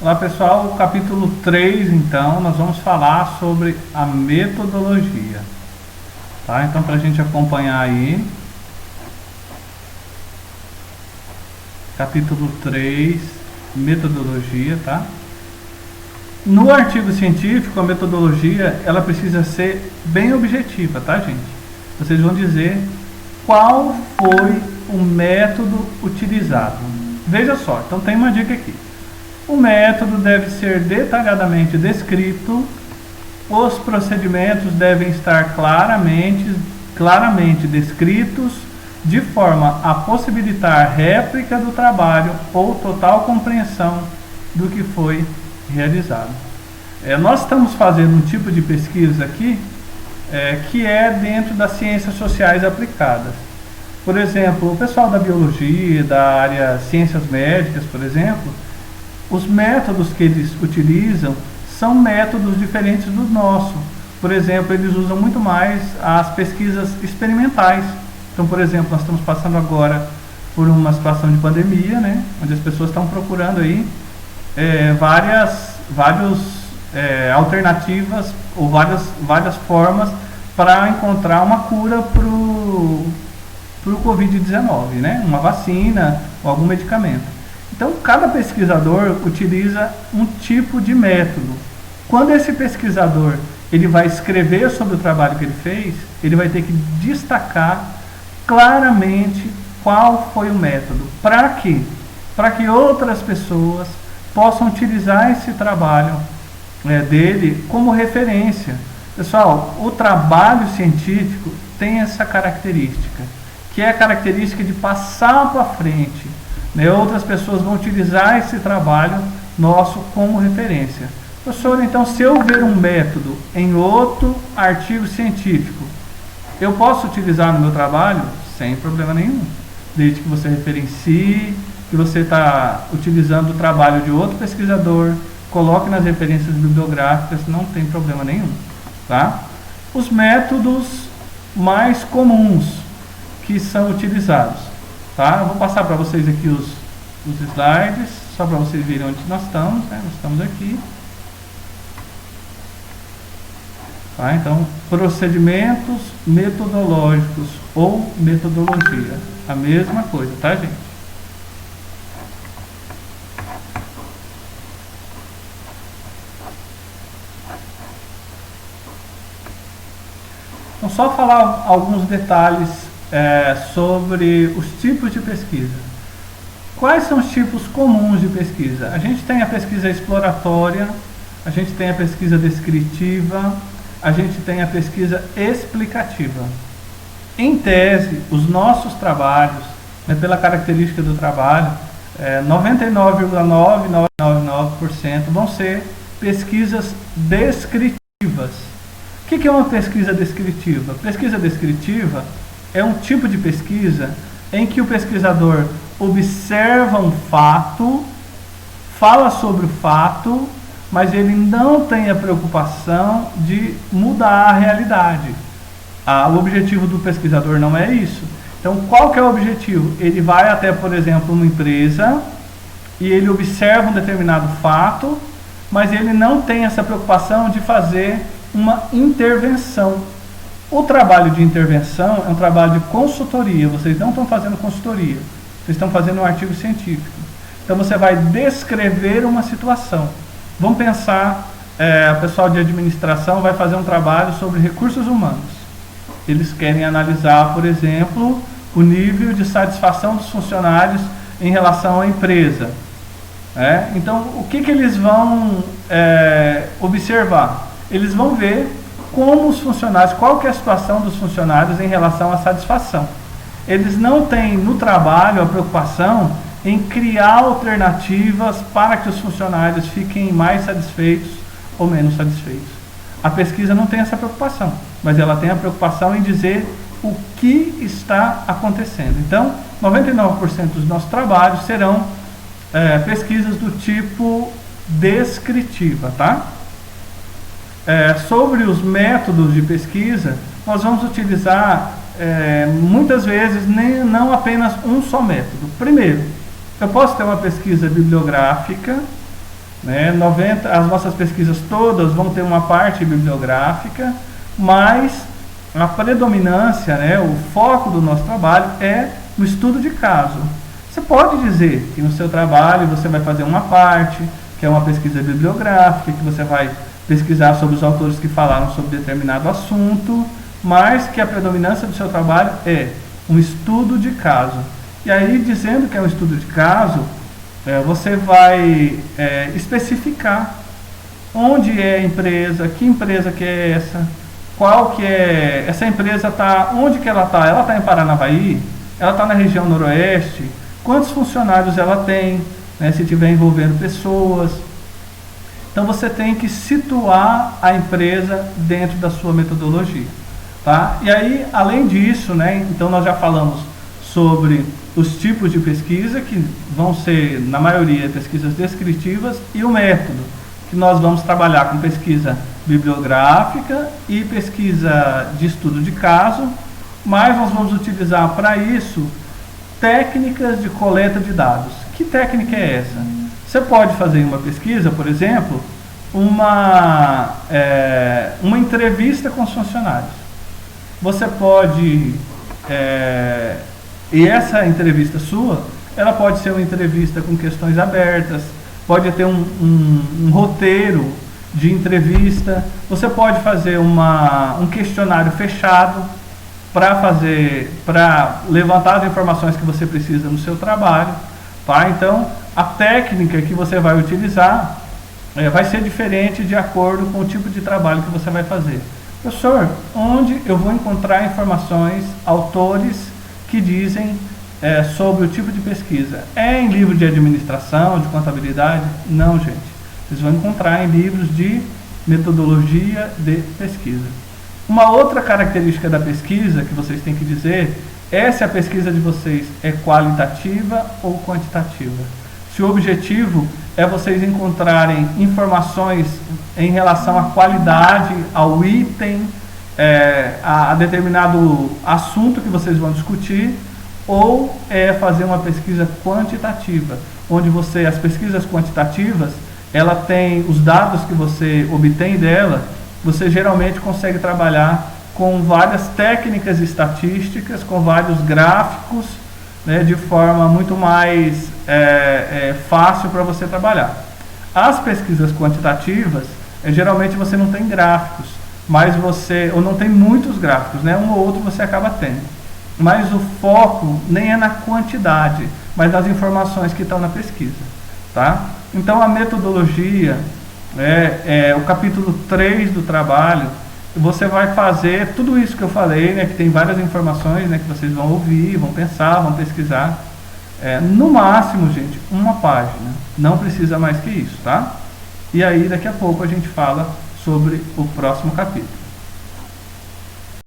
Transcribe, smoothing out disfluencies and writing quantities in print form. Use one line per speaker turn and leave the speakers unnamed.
Olá pessoal, o capítulo 3, então, nós vamos falar sobre a metodologia, tá? Então, para a gente acompanhar aí, capítulo 3, metodologia, tá? No artigo científico, a metodologia, ela precisa ser bem objetiva, tá, gente? Vocês vão dizer qual foi o método utilizado. Veja só, então tem uma dica aqui. O método deve ser detalhadamente descrito, os procedimentos devem estar claramente descritos, de forma a possibilitar réplica do trabalho ou total compreensão do que foi realizado. Nós estamos fazendo um tipo de pesquisa aqui, que é dentro das ciências sociais aplicadas. Por exemplo, o pessoal da biologia, da área ciências médicas, por exemplo, os métodos que eles utilizam são métodos diferentes do nosso. Por exemplo, eles usam muito mais as pesquisas experimentais. Então, por exemplo, nós estamos passando agora por uma situação de pandemia, né, onde as pessoas estão procurando aí várias alternativas ou várias formas para encontrar uma cura para o Covid-19, né, uma vacina ou algum medicamento. Então, cada pesquisador utiliza um tipo de método. Quando esse pesquisador ele vai escrever sobre o trabalho que ele fez, ele vai ter que destacar claramente qual foi o método. Para quê? Para que outras pessoas possam utilizar esse trabalho dele como referência. Pessoal, o trabalho científico tem essa característica, que é a característica de passar para frente. Outras pessoas vão utilizar esse trabalho nosso como referência. Professor, então, se eu ver um método em outro artigo científico, eu posso utilizar no meu trabalho? Sem problema nenhum. Desde que você referencie, que você está utilizando o trabalho de outro pesquisador, coloque nas referências bibliográficas, não tem problema nenhum. Tá? Os métodos mais comuns que são utilizados. Tá? Eu vou passar para vocês aqui os slides, só para vocês verem onde nós estamos, né? Nós estamos aqui. Tá? Então, procedimentos metodológicos ou metodologia. A mesma coisa, tá, gente? Então, só falar alguns detalhes sobre os tipos de pesquisa. Quais são os tipos comuns de pesquisa? A gente tem a pesquisa exploratória, a gente tem a pesquisa descritiva, a gente tem a pesquisa explicativa. Em tese, os nossos trabalhos, pela característica do trabalho, 99,9999% vão ser pesquisas descritivas. O que é uma pesquisa descritiva? Pesquisa descritiva é um tipo de pesquisa em que o pesquisador observa um fato, fala sobre o fato, mas ele não tem a preocupação de mudar a realidade. O objetivo do pesquisador não é isso. Então, qual que é o objetivo? Ele vai até, por exemplo, uma empresa e ele observa um determinado fato, mas ele não tem essa preocupação de fazer uma intervenção. O trabalho de intervenção é um trabalho de consultoria. Vocês não estão fazendo consultoria, vocês estão fazendo um artigo científico. Então você vai descrever uma situação. Vamos pensar, o pessoal de administração vai fazer um trabalho sobre recursos humanos. Eles querem analisar, por exemplo, o nível de satisfação dos funcionários em relação à empresa. Então, o que eles vão observar? Eles vão ver como os funcionários, qual que é a situação dos funcionários em relação à satisfação. Eles não têm no trabalho a preocupação em criar alternativas para que os funcionários fiquem mais satisfeitos ou menos satisfeitos. A pesquisa não tem essa preocupação, mas ela tem a preocupação em dizer o que está acontecendo. Então, 99% dos nossos trabalhos serão pesquisas do tipo descritiva, tá? Sobre os métodos de pesquisa, nós vamos utilizar muitas vezes não apenas um só método. Primeiro, eu posso ter uma pesquisa bibliográfica, né? As nossas pesquisas todas vão ter uma parte bibliográfica, mas a predominância, né, o foco do nosso trabalho é o estudo de caso. Você pode dizer que no seu trabalho você vai fazer uma parte, que é uma pesquisa bibliográfica, que você vai pesquisar sobre os autores que falaram sobre determinado assunto, mas que a predominância do seu trabalho é um estudo de caso. E aí, dizendo que é um estudo de caso, você vai especificar onde é a empresa, que empresa que é essa, qual que é, essa empresa está, onde que ela está em Paranavaí, ela está na região noroeste, quantos funcionários ela tem, né, se estiver envolvendo pessoas. Então você tem que situar a empresa dentro da sua metodologia, tá? E aí, além disso, né, então nós já falamos sobre os tipos de pesquisa, que vão ser, na maioria, pesquisas descritivas, e o método, que nós vamos trabalhar com pesquisa bibliográfica e pesquisa de estudo de caso, mas nós vamos utilizar para isso técnicas de coleta de dados. Que técnica é essa? Você pode fazer uma pesquisa, por exemplo, uma entrevista com os funcionários. Você pode, e essa entrevista sua, ela pode ser uma entrevista com questões abertas, pode ter um roteiro de entrevista, você pode fazer um questionário fechado para levantar as informações que você precisa no seu trabalho, tá? Então, a técnica que você vai utilizar vai ser diferente de acordo com o tipo de trabalho que você vai fazer. Professor, onde eu vou encontrar informações, autores que dizem sobre o tipo de pesquisa? É em livro de administração, de contabilidade? Não, gente. Vocês vão encontrar em livros de metodologia de pesquisa. Uma outra característica da pesquisa que vocês têm que dizer é se a pesquisa de vocês é qualitativa ou quantitativa. Se o objetivo é vocês encontrarem informações em relação à qualidade, ao item, a determinado assunto que vocês vão discutir, ou fazer uma pesquisa quantitativa, onde as pesquisas quantitativas, ela tem os dados que você obtém dela, você geralmente consegue trabalhar com várias técnicas estatísticas, com vários gráficos, né, de forma muito mais fácil para você trabalhar. As pesquisas quantitativas, geralmente você não tem gráficos, ou não tem muitos gráficos, né, um ou outro você acaba tendo. Mas o foco nem é na quantidade, mas nas informações que estão na pesquisa, tá? Então a metodologia, o capítulo 3 do trabalho, você vai fazer tudo isso que eu falei, né, que tem várias informações, né, que vocês vão ouvir, vão pensar, vão pesquisar. No máximo, gente, uma página. Não precisa mais que isso, tá? E aí, daqui a pouco, a gente fala sobre o próximo capítulo.